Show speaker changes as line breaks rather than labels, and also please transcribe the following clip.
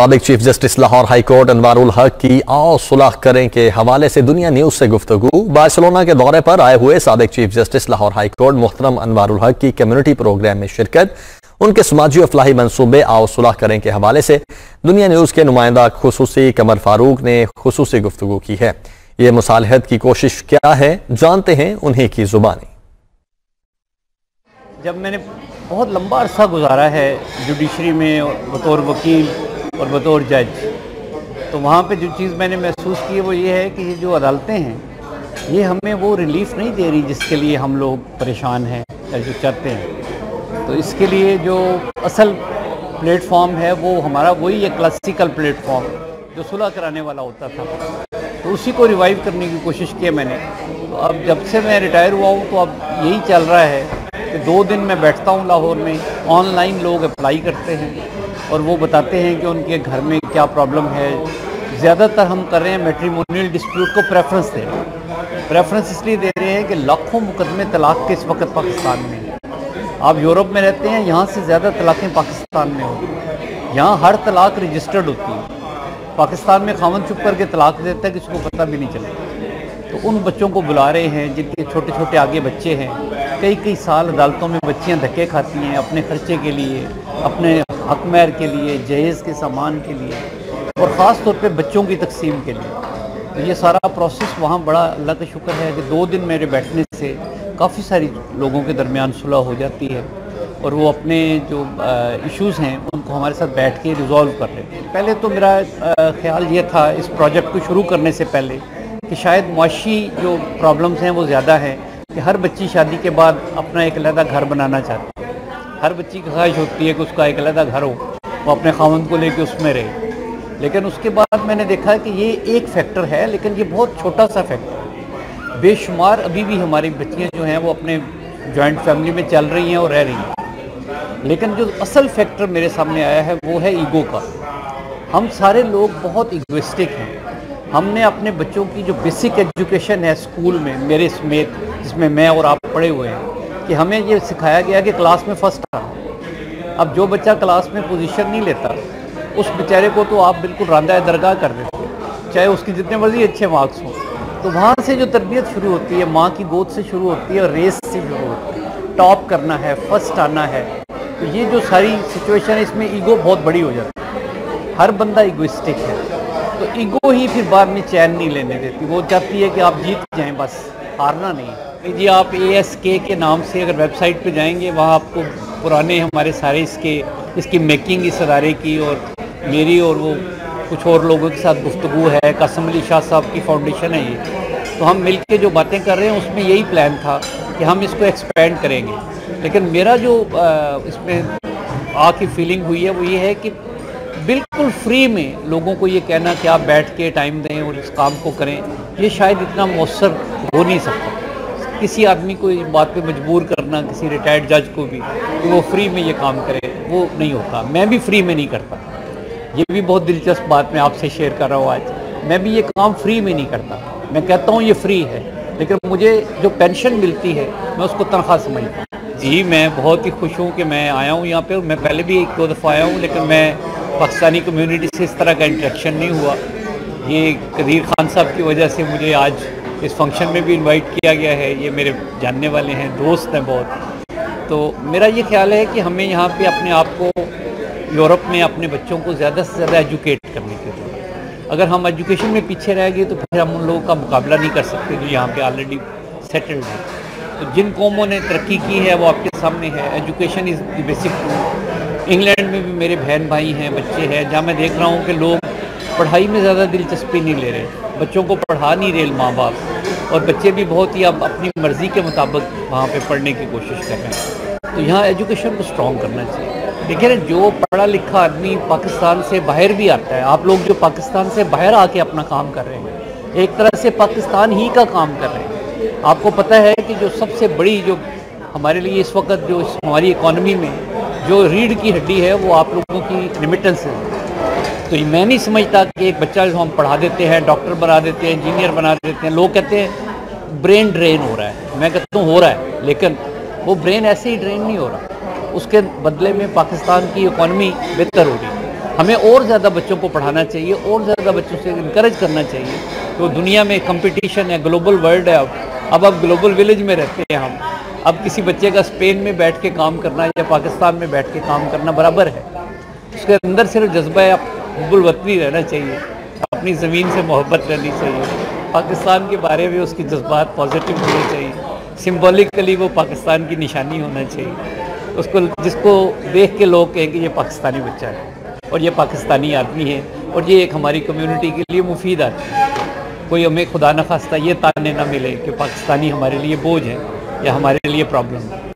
साबिक chief justice Lahore high court Anwarul हक की आओ सुलह करें के हवाले से दुनिया न्यूज से गुफ्तगू। बार्सिलोना के दौरे पर आए हुए साबिक chief justice Lahore high court मोहतरम अनवारुल हक की कम्युनिटी प्रोग्राम में शिरकत, उनके समाजी और फलाही मंसूबे आओ सुलह करें के हवाले से दुनिया न्यूज के नुमाइंदा खुसूसी कमर फारूक ने खुसूसी गुफ्तगू की है। ये मुसालहत की कोशिश क्या है, जानते हैं उन्हीं की जुबानी।
जब मैंने बहुत लंबा अरसा गुजारा है जुडिशरी में बतौर वकील और बतौर जज, तो वहाँ पे जो चीज़ मैंने महसूस की है वो ये है कि ये जो अदालतें हैं ये हमें वो रिलीफ नहीं दे रही जिसके लिए हम लोग परेशान हैं या जो चाहते हैं। तो इसके लिए जो असल प्लेटफॉर्म है वो हमारा वही है क्लासिकल प्लेटफॉर्म जो सुलह कराने वाला होता था, तो उसी को रिवाइव करने की कोशिश की है मैंने। तो अब जब से मैं रिटायर हुआ हूँ तो अब यही चल रहा है कि 2 दिन मैं बैठता हूँ लाहौर में, ऑनलाइन लोग अप्लाई करते हैं और वो बताते हैं कि उनके घर में क्या प्रॉब्लम है। ज़्यादातर हम कर रहे हैं मैट्रिमोनियल डिस्प्यूट को प्रेफरेंस दे रहे हैं। प्रेफरेंस इसलिए दे रहे हैं कि लाखों मुकदमे तलाक के इस वक्त पाकिस्तान में हैं। आप यूरोप में रहते हैं, यहाँ से ज़्यादा तलाक़ें पाकिस्तान में होती हैं। यहाँ हर तलाक रजिस्टर्ड होती है। पाकिस्तान में खामन चुप करके तलाक देता है, किसी को पता भी नहीं चलेगा। तो उन बच्चों को बुला रहे हैं जिनके छोटे छोटे आगे बच्चे हैं, कई साल अदालतों में बच्चियां धक्के खाती हैं अपने खर्चे के लिए, अपने हक महर के लिए, जहेज़ के सामान के लिए और ख़ास तौर पे बच्चों की तकसीम के लिए। तो ये सारा प्रोसेस वहाँ बड़ा अल्लाह का शुक्र है कि 2 दिन मेरे बैठने से काफ़ी सारी लोगों के दरमियान सुलह हो जाती है और वो अपने जो इश्यूज़ हैं उनको हमारे साथ बैठ के रिज़ॉल्व कर रहे हैं। पहले तो मेरा ख्याल ये था इस प्रोजेक्ट को शुरू करने से पहले कि शायद मुआशी जो प्रॉब्लम्स हैं वो ज़्यादा हैं कि हर बच्ची शादी के बाद अपना एक अलग घर बनाना चाहती है। हर बच्ची की ख्वाहिश होती है कि उसका एक अलग घर हो, वो अपने खावंद को लेके उसमें रहे। लेकिन उसके बाद मैंने देखा कि ये एक फैक्टर है, लेकिन ये बहुत छोटा सा फैक्टर है। बेशुमार अभी भी हमारी बच्चियाँ जो हैं वो अपने जॉइंट फैमिली में चल रही हैं और रह रही हैं। लेकिन जो असल फैक्टर मेरे सामने आया है वो है ईगो का। हम सारे लोग बहुत इगोइस्टिक हैं। हमने अपने बच्चों की जो बेसिक एजुकेशन है स्कूल में, मेरे समेत जिसमें मैं और आप पढ़े हुए हैं, कि हमें ये सिखाया गया कि क्लास में फर्स्ट आना। अब जो बच्चा क्लास में पोजीशन नहीं लेता उस बेचारे को तो आप बिल्कुल रांदा दरगाह कर देते हैं, चाहे उसकी जितने मर्जी अच्छे मार्क्स हों। तो वहाँ से जो तरबियत शुरू होती है माँ की गोद से शुरू होती है और रेस से शुरू होती है, टॉप करना है, फर्स्ट आना है। तो ये जो सारी सिचुएशन है इसमें ईगो बहुत बड़ी हो जाती है। हर बंदा इगोइस्टिक है, तो ईगो ही फिर बाद में चैन नहीं लेने देती। वो चाहती है कि आप जीत जाएं, बस हारना नहीं। जी आप ASK के नाम से अगर वेबसाइट पे जाएंगे, वहाँ आपको पुराने हमारे सारे इसकी मेकिंग इस अदारे की और मेरी और वो कुछ और लोगों के साथ गुफ्तगू है। कासिम अली शाह साहब की फाउंडेशन है ये। तो हम मिलके जो बातें कर रहे हैं उसमें यही प्लान था कि हम इसको एक्सपेंड करेंगे। लेकिन मेरा जो इसमें आके फीलिंग हुई है वो ये है कि बिल्कुल फ्री में लोगों को ये कहना कि आप बैठ के टाइम दें और इस काम को करें, ये शायद इतना मौसर हो नहीं सकता। किसी आदमी को इस बात पे मजबूर करना, किसी रिटायर्ड जज को भी कि वो फ्री में ये काम करे, वो नहीं होता। मैं भी फ्री में नहीं करता। ये भी बहुत दिलचस्प बात मैं आपसे शेयर कर रहा हूँ आज। मैं भी ये काम फ्री में नहीं करता। मैं कहता हूँ ये फ्री है, लेकिन मुझे जो पेंशन मिलती है मैं उसको तनख्वाह समझता हूँ। जी मैं बहुत ही खुश हूँ कि मैं आया हूँ यहाँ पे। मैं पहले भी 1-2 दफ़ा आया हूँ, लेकिन मैं पाकिस्तानी कम्युनिटी से इस तरह का इंटरेक्शन नहीं हुआ। ये कदीर खान साहब की वजह से मुझे आज इस फंक्शन में भी इनवाइट किया गया है। ये मेरे जानने वाले हैं, दोस्त हैं बहुत। तो मेरा ये ख्याल है कि हमें यहाँ पे अपने आप को यूरोप में अपने बच्चों को ज़्यादा से ज़्यादा एजुकेट करने की ज़रूरत है। अगर हम एजुकेशन में पीछे रह गए तो फिर हम उन लोगों का मुकाबला नहीं कर सकते जो यहाँ पे ऑलरेडी सेटल्ड है। तो जिन कौमों ने तरक्की की है वो आपके सामने है। Education is the basic tool. England में भी मेरे बहन भाई हैं, बच्चे हैं, जहाँ मैं देख रहा हूँ कि लोग पढ़ाई में ज़्यादा दिलचस्पी नहीं ले रहे, बच्चों को पढ़ा नहीं रहे माँ बाप, और बच्चे भी बहुत ही अब अपनी मर्ज़ी के मुताबिक वहाँ पे पढ़ने की कोशिश कर रहे हैं। तो यहाँ एजुकेशन को स्ट्रॉन्ग करना चाहिए। देखिए जो पढ़ा लिखा आदमी पाकिस्तान से बाहर भी आता है, आप लोग जो पाकिस्तान से बाहर आके अपना काम कर रहे हैं, एक तरह से पाकिस्तान ही का काम कर रहे हैं। आपको पता है कि जो सबसे बड़ी जो हमारे लिए इस वक्त जो हमारी इकॉनमी में जो रीढ़ की हड्डी है वो आप लोगों की रेमिटेंस है। तो मैं नहीं समझता कि एक बच्चा जो हम पढ़ा देते हैं, डॉक्टर बना देते हैं, इंजीनियर बना देते हैं, लोग कहते हैं ब्रेन ड्रेन हो रहा है। मैं कहता हूँ हो रहा है, लेकिन वो ब्रेन ऐसे ही ड्रेन नहीं हो रहा, उसके बदले में पाकिस्तान की इकॉनमी बेहतर हो रही है। हमें और ज़्यादा बच्चों को पढ़ाना चाहिए, और ज़्यादा बच्चों से इनकरेज करना चाहिए। तो दुनिया में कंपटीशन है, ग्लोबल वर्ल्ड है, अब ग्लोबल विलेज में रहते हैं हम। अब किसी बच्चे का स्पेन में बैठ के काम करना या पाकिस्तान में बैठ के काम करना बराबर है। उसके अंदर सिर्फ जज्बा हुब्बुल वतनी रहना चाहिए, अपनी ज़मीन से मोहब्बत रहनी चाहिए, पाकिस्तान के बारे में उसकी जज्बात पॉजिटिव होने चाहिए, सिंबॉलिकली वो पाकिस्तान की निशानी होना चाहिए। उसको जिसको देख के लोग कहें कि ये पाकिस्तानी बच्चा है और ये पाकिस्तानी आदमी है और ये एक हमारी कम्युनिटी के लिए मुफीद आदमी है। कोई हमें खुदा न खास्ता ये ताने ना मिले कि पाकिस्तानी हमारे लिए बोझ है या हमारे लिए प्रॉब्लम है।